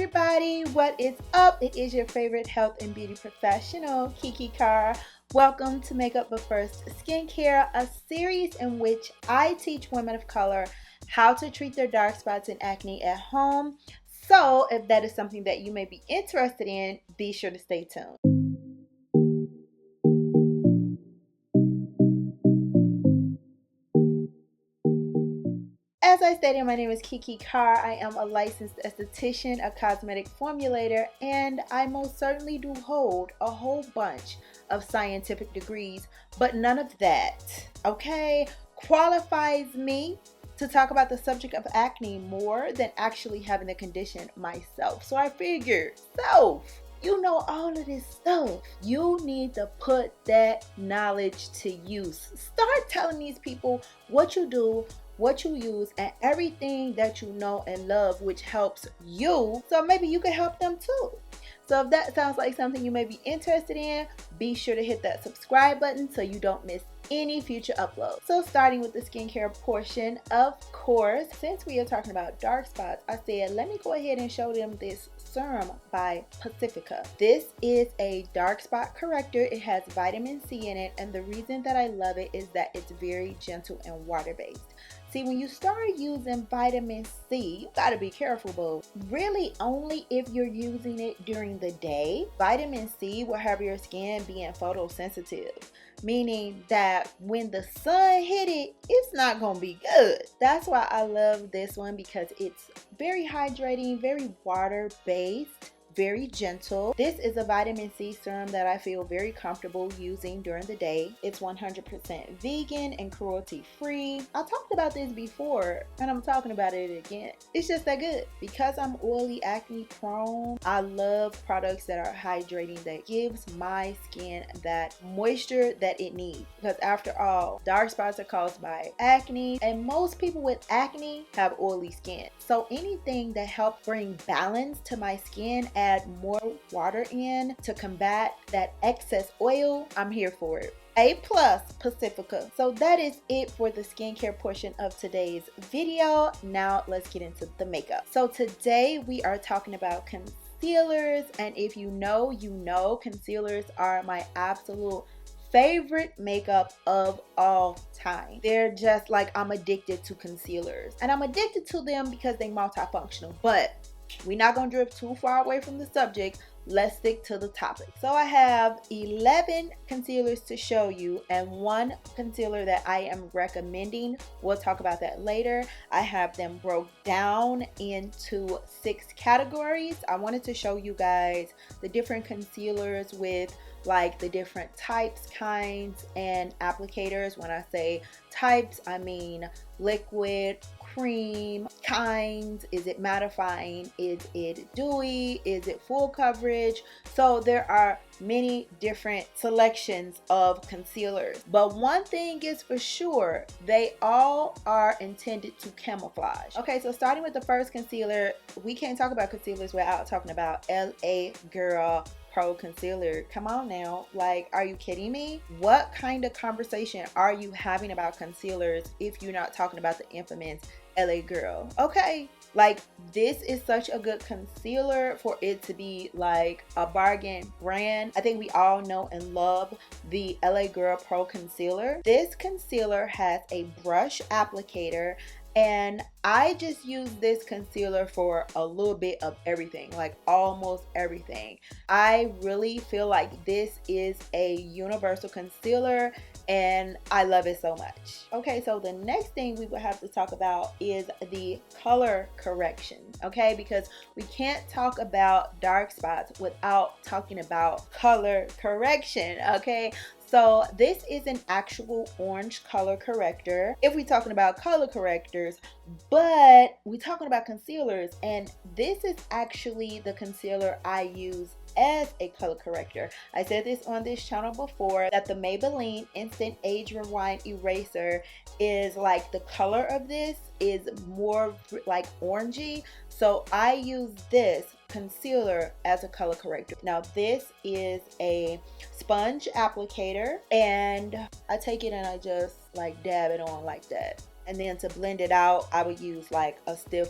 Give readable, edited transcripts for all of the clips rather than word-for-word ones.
everybody, what is up? It is your favorite health and beauty professional, KiKi Carr. Welcome to Makeup But First Skincare, a series in which I teach women of color how to treat their dark spots and acne at home. So if that is something that you may be interested in, be sure to stay tuned. As I stated, my name is KiKi Carr. I am a licensed esthetician, a cosmetic formulator, and I most certainly do hold a whole bunch of scientific degrees, but none of that, okay, qualifies me to talk about the subject of acne more than actually having the condition myself. So I figured, you know all of this stuff. You need to put that knowledge to use. Start telling these people what you do, what you use, and everything that you know and love, which helps you, so maybe you can help them too. So if that sounds like something you may be interested in, be sure to hit that subscribe button so you don't miss any future uploads. So starting with the skincare portion, of course, since we are talking about dark spots, I said let me go ahead and show them this serum by Pacifica. This is a dark spot corrector. It has vitamin C in it, and the reason that I love it is that it's very gentle and water-based. See, when you start using vitamin C, you gotta be careful, boo. Really only if you're using it during the day. Vitamin C will have your skin being photosensitive, meaning that when the sun hit it, it's not gonna be good. That's why I love this one, because it's very hydrating, very water-based, very gentle. This is a vitamin C serum that I feel very comfortable using during the day. It's 100% vegan and cruelty free. I talked about this before and I'm talking about it again. It's just that good. Because I'm oily, acne prone, I love products that are hydrating, that gives my skin that moisture that it needs. Because after all, dark spots are caused by acne, and most people with acne have oily skin. So anything that helps bring balance to my skin, add more water in to combat that excess oil, I'm here for it. A plus Pacifica. So that is it for the skincare portion of today's video. Now let's get into the makeup. So today we are talking about concealers, and if you know, you know, concealers are my absolute favorite makeup of all time. They're just like, I'm addicted to concealers, and I'm addicted to them because they multifunctional. But we're not gonna drift too far away from the subject. Let's stick to the topic. So I have 11 concealers to show you, and one concealer that I am recommending. We'll talk about that later. I have them broke down into 6 categories. I wanted to show you guys the different concealers with like the different types, kinds, and applicators. When I say types, I mean liquid, cream, kinds. Is it mattifying? Is it dewy? Is it full coverage? So there are many different selections of concealers, but one thing is for sure, they all are intended to camouflage. Okay, so starting with the first concealer, we can't talk about concealers without talking about LA Girl Pro Concealer. Come on now, like, are you kidding me? What kind of conversation are you having about concealers if you're not talking about the infamous LA Girl? Okay, like, this is such a good concealer for it to be like a bargain brand. I think we all know and love the LA Girl Pro Concealer. This concealer has a brush applicator, and I just use this concealer for a little bit of everything, like almost everything. I really feel like this is a universal concealer, and I love it so much. Okay, so the next thing we will have to talk about is the color correction, okay? Because we can't talk about dark spots without talking about color correction, okay? So this is an actual orange color corrector if we're talking about color correctors, but we're talking about concealers, and this is actually the concealer I use as a color corrector. I said this on this channel before, that the Maybelline Instant Age Rewind Eraser is like, the color of this is more like orangey, so I use this concealer as a color corrector. Now this is a sponge applicator, and I take it and I just like dab it on like that, and then to blend it out I would use like a stiff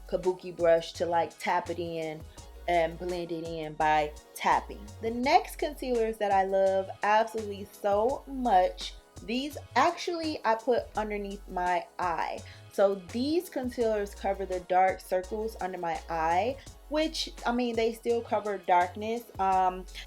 kabuki brush to like tap it in and blend it in by tapping. The next concealers that I love absolutely so much, these actually I put underneath my eye. So these concealers cover the dark circles under my eye, which I mean they still cover darkness.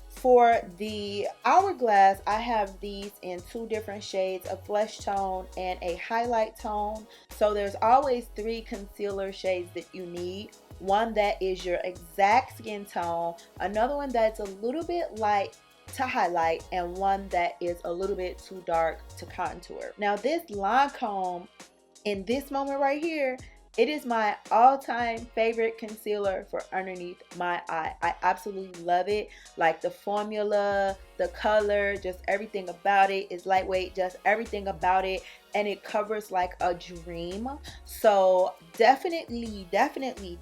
For the hourglass, I have these in two different shades, a flesh tone and a highlight tone. So there's always three concealer shades that you need. One that is your exact skin tone, another one that's a little bit light to highlight, and one that is a little bit too dark to contour. Now this Lancome, in this moment right here, it is my all-time favorite concealer for underneath my eye. I absolutely love it. Like the formula, the color, just everything about it is lightweight, just everything about it, and it covers like a dream. So definitely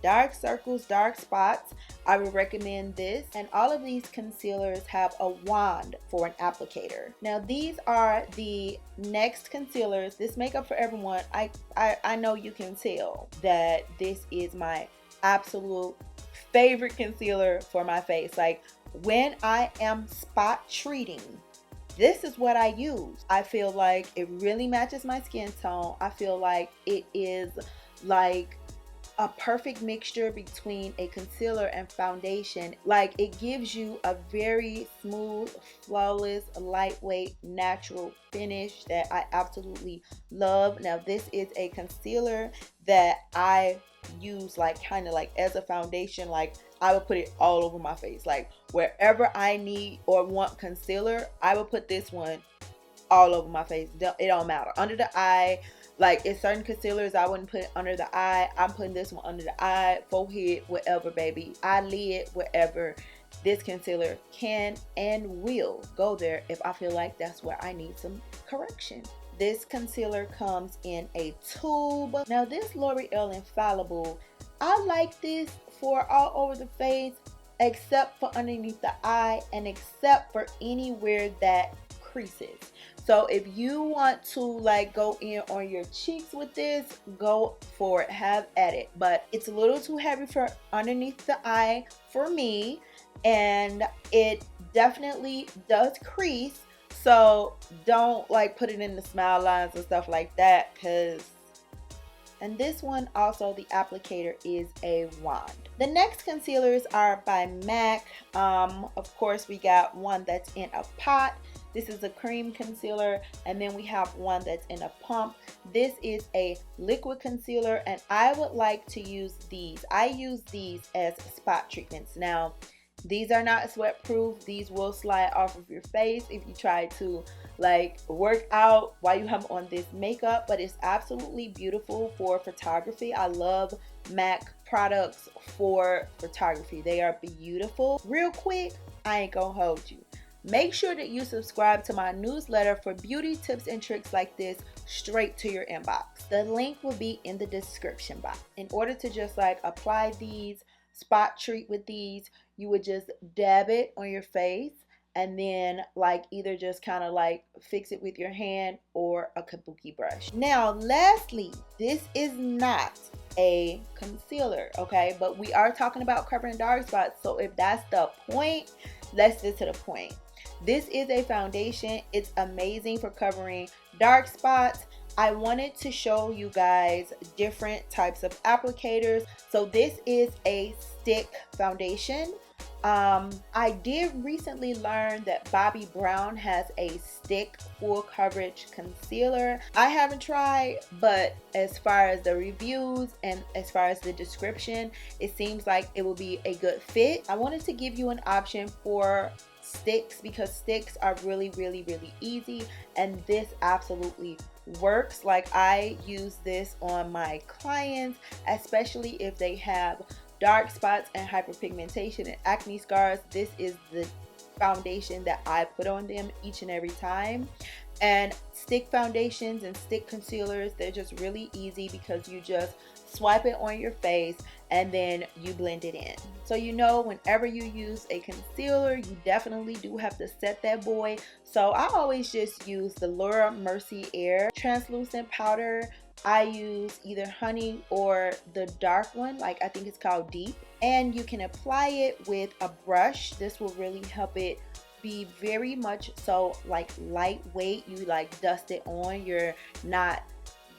dark circles, dark spots, I would recommend this. And all of these concealers have a wand for an applicator. Now these are the next concealers. This Makeup for Everyone, I know you can tell that this is my absolute favorite concealer for my face. Like when I am spot treating, this is what I use. I feel like it really matches my skin tone. I feel like it is like a perfect mixture between a concealer and foundation. Like it gives you a very smooth, flawless, lightweight, natural finish that I absolutely love. Now this is a concealer that I use like kind of like as a foundation. Like I would put it all over my face. Like wherever I need or want concealer, I would put this one all over my face. It don't matter. Under the eye, like it's certain concealers I wouldn't put under the eye. I'm putting this one under the eye, forehead, whatever, baby, eyelid, whatever. This concealer can and will go there if I feel like that's where I need some correction. This concealer comes in a tube. Now this L'Oreal Infallible, I like this for all over the face except for underneath the eye and except for anywhere that creases. So if you want to like go in on your cheeks with this, go for it, have at it. But it's a little too heavy for underneath the eye for me, and it definitely does crease. So don't like put it in the smile lines and stuff like that, because and this one also, the applicator is a wand. The next concealers are by MAC. Of course, we got one that's in a pot. This is a cream concealer, and then we have one that's in a pump. This is a liquid concealer, and I would like to use these. I use these as spot treatments. Now, these are not sweat proof. These will slide off of your face if you try to like work out while you have on this makeup, but it's absolutely beautiful for photography. I love MAC products for photography. They are beautiful. Real quick, I ain't gonna hold you. Make sure that you subscribe to my newsletter for beauty tips and tricks like this straight to your inbox. The link will be in the description box. In order to just like apply these, spot treat with these, you would just dab it on your face and then like either just kind of like fix it with your hand or a kabuki brush. Now lastly, this is not a concealer, okay, but we are talking about covering dark spots, so if that's the point, let's get to the point. This is a foundation. It's amazing for covering dark spots. I wanted to show you guys different types of applicators. So this is a stick foundation. I did recently learn that Bobbi Brown has a stick full coverage concealer. I haven't tried, but as far as the reviews and as far as the description, it seems like it will be a good fit. I wanted to give you an option for sticks because sticks are really easy, and this absolutely works. Like I use this on my clients, especially if they have dark spots and hyperpigmentation and acne scars. This is the foundation that I put on them each and every time. And stick foundations and stick concealers, they're just really easy because you just swipe it on your face and then you blend it in. So you know, whenever you use a concealer, you definitely do have to set that boy. So I always just use the Laura Mercier translucent powder I use either honey or the dark one, like I think it's called Deep. And you can apply it with a brush. This will really help it be very much so like lightweight. You like dust it on, you're not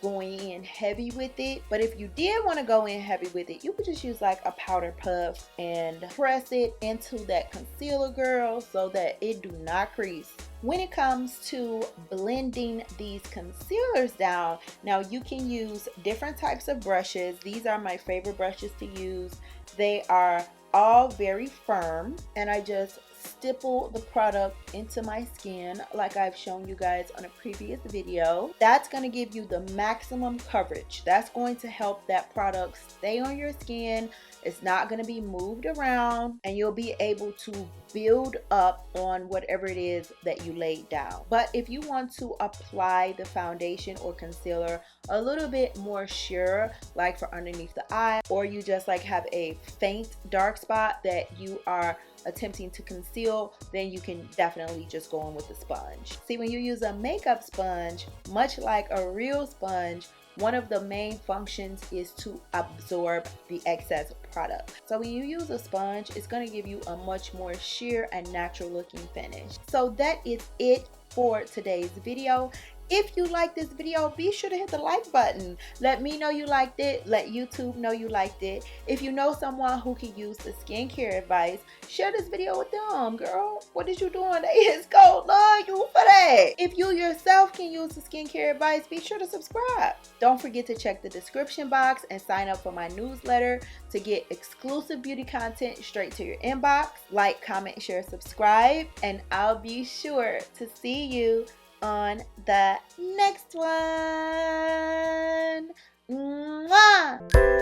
going in heavy with it. But if you did want to go in heavy with it, you could just use like a powder puff and press it into that concealer, girl, so that it do not crease. When it comes to blending these concealers down, now you can use different types of brushes. These are my favorite brushes to use. They are all very firm, and I just stipple the product into my skin like I've shown you guys on a previous video. That's going to give you the maximum coverage. That's going to help that product stay on your skin. It's not going to be moved around, and you'll be able to build up on whatever it is that you laid down. But if you want to apply the foundation or concealer a little bit more sure, like for underneath the eye, or you just like have a faint dark spot that you are attempting to conceal, then you can definitely just go in with the sponge. See, when you use a makeup sponge, much like a real sponge, one of the main functions is to absorb the excess product. So when you use a sponge, it's going to give you a much more sheer and natural looking finish. So that is it for today's video. If you like this video, be sure to hit the like button. Let me know you liked it. Let YouTube know you liked it. If you know someone who can use the skincare advice, share this video with them, girl. What is you doing? They is gold. Love you for that. If you yourself can use the skincare advice, be sure to subscribe. Don't forget to check the description box and sign up for my newsletter to get exclusive beauty content straight to your inbox. Like, comment, share, subscribe, and I'll be sure to see you on the next one. Mwah!